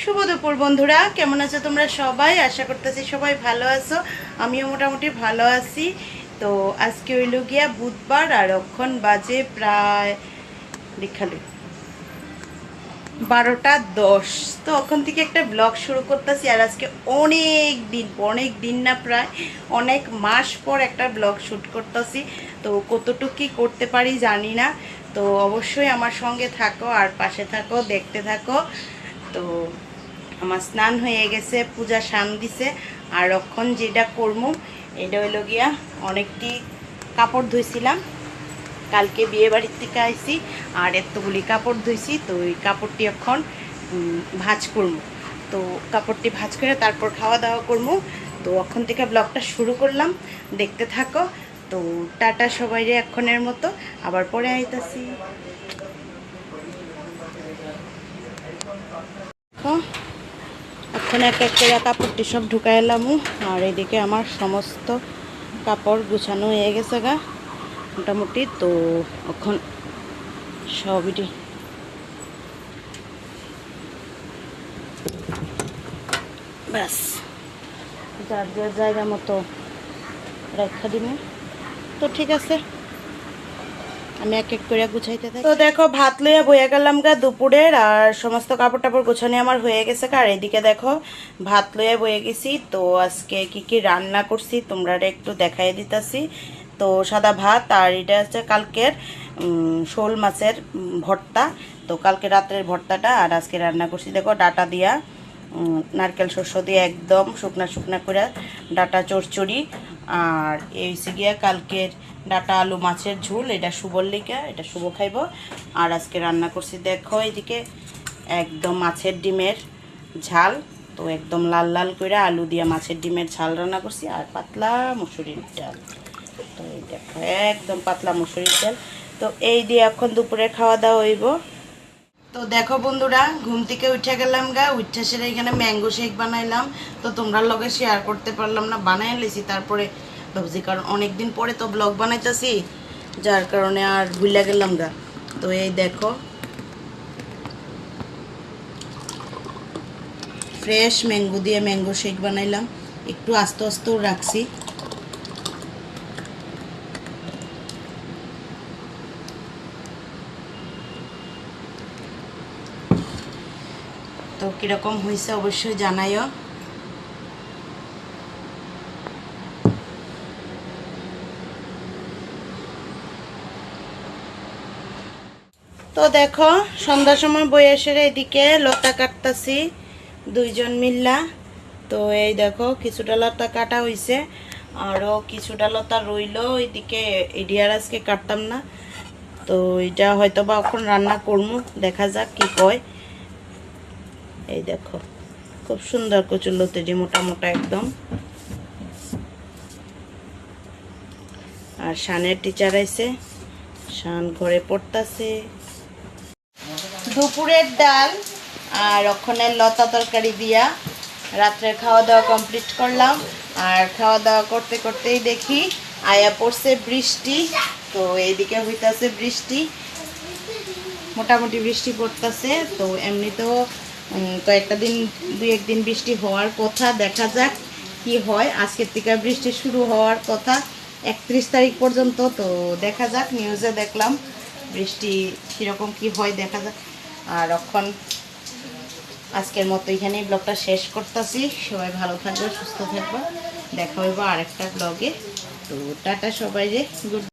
শুভ দুপুর বন্ধুরা, কেমন আছো তোমরা সবাই? আশা করতেছি সবাই ভালো আছো। আমিও মোটামুটি ভালো আছি। তো আজকে হইল গিয়া বুধবার, আর এখন বাজে প্রায় দেখালে 12টা 10। তো ওখান থেকে একটা ব্লগ শুরু করতেছি। আর আজকে অনেক দিন না, প্রায় অনেক মাস পর একটা ব্লগ শ্যুট করতেছি। তো কতটুকু কি করতে পারি জানি না। তো অবশ্যই আমার সঙ্গে থাকো আর পাশে থাকো, দেখতে থাকো। তো আমার স্নান হয়ে গেছে, পূজা শান দিছে। আর এখন যেটা করবো এটা হইল গিয়া অনেকটি কাপড় ধুইছিলাম, কালকে বিয়ে বাড়ির থেকে আইছি। আর এতগুলি কাপড় ধুইছি, তো ওই কাপড়টি এখন ভাঁজ করবো। তো কাপড়টি ভাঁজ করে তারপর খাওয়া দাওয়া করবো। তো এখন থেকে ব্লগটা শুরু করলাম, দেখতে থাকো। তো টাটা সবাইরে এখনের মতো, আবার পরে আইতাছি। এখন এক এক করে কাপড়টি সব ঢুকাই এলাম। আর এদিকে আমার সমস্ত কাপড় গুছানো হয়ে গেছে গা মোটামুটি। তো এখন সবই ব্যাস যার যার জায়গা মতো রেখা দিব। তো ঠিক আছে, আমি এক এক করে গুছাইতে থাকি। তো দেখো, ভাত লইয়া বইয়া গেলাম গা দুপুরের, আর সমস্ত কাপড় টাপড় গোছানো আমার হয়ে গেছে। আর এদিকে দেখো ভাত লইয়া বইয়ে গেছি। তো আজকে কি কি রান্না করছি তোমরা একটু দেখাই দিতেছি। তো সাদা ভাত, আর এটা হচ্ছে কালকের শোল মাছের ভর্তা। তো কালকে রাত্রের ভর্তাটা, আর আজকে রান্না করছি দেখো ডাটা দিয়া, নারকেল শস্য দিয়ে একদম শুকনা শুকনা করে ডাটা চড়চড়ি। আর এই হচ্ছে গিয়া কালকের ডাটা আলু মাছের ঝোল, এটা শুভর লিগা, এটা শুভ খাইব। আর আজকে রান্না করছি দেখো এদিকে একদম মাছের ডিমের ঝাল। তো একদম লাল লাল করে আলু দিয়া মাছের ডিমের ঝাল রান্না করছি। আর পাতলা মুসুরির ডাল। তো এই দেখো একদম পাতলা মুসুরির ডাল। তো এই দিয়ে এখন দুপুরে খাওয়া দাওয়া হইব। তো দেখো বন্ধুরা, ঘুম থেকে উঠে গেলাম গা, উঠে সেরে এখানে ম্যাঙ্গো শেক বানাইলাম। তো তোমরা লগে শেয়ার করতে পারলাম না, বানাই লেছি তারপরে ভাবছি, কারণ অনেকদিন পরে তো ব্লগ বানাইতেছি, যার কারণে আর ভুলে গেলাম গা। তো এই দেখো ফ্রেশ ম্যাঙ্গো দিয়ে ম্যাঙ্গো শেক বানাইলাম, একটু আস্তে আস্তেও রাখছি। তো কীরকম হয়েছে অবশ্যই জানাইও। তো দেখো সন্ধ্যার সময় বয়সের এদিকে লতা কাটতাছি দুইজন মিল্লা। তো এই দেখো কিছুটা লতা কাটা হয়েছে, আরও কিছুটা লতা রইল ওইদিকে। এডিয়ার আজকে কাটতাম না, তো এটা হয়তো বা এখন রান্না করবো, দেখা যাক কি কয়। এই দেখো খুব সুন্দর কচুর লতিটি, মোটা মোটা একদম। আর শানের টিচার আইছে, শান ঘরে পড়তাছে। দুপুরের ডাল আর ওখানের লতা তরকারি দিয়া রাত্রের খাওয়া দাওয়া কমপ্লিট করলাম। আর খাওয়া দাওয়া করতে করতেই দেখি আয়া পড়ছে বৃষ্টি। তো এইদিকে হইতাছে বৃষ্টি, মোটামুটি বৃষ্টি পড়তেছে। তো এমনিতেও কয়েকটা দিন, দুই একদিন বৃষ্টি হওয়ার কথা, দেখা যাক কি হয়। আজকের থেকে বৃষ্টি শুরু হওয়ার কথা 31 তারিখ পর্যন্ত। তো দেখা যাক, নিউজে দেখলাম বৃষ্টি কীরকম কি হয়, দেখা যাক। আর এখন আজকের মতো এখানেই ব্লগটা শেষ করতেছি। সবাই ভালো থাকবে, সুস্থ থাকবে, দেখা হইব আরেকটা ব্লগে। তো টাটা সবাই রে, গুড।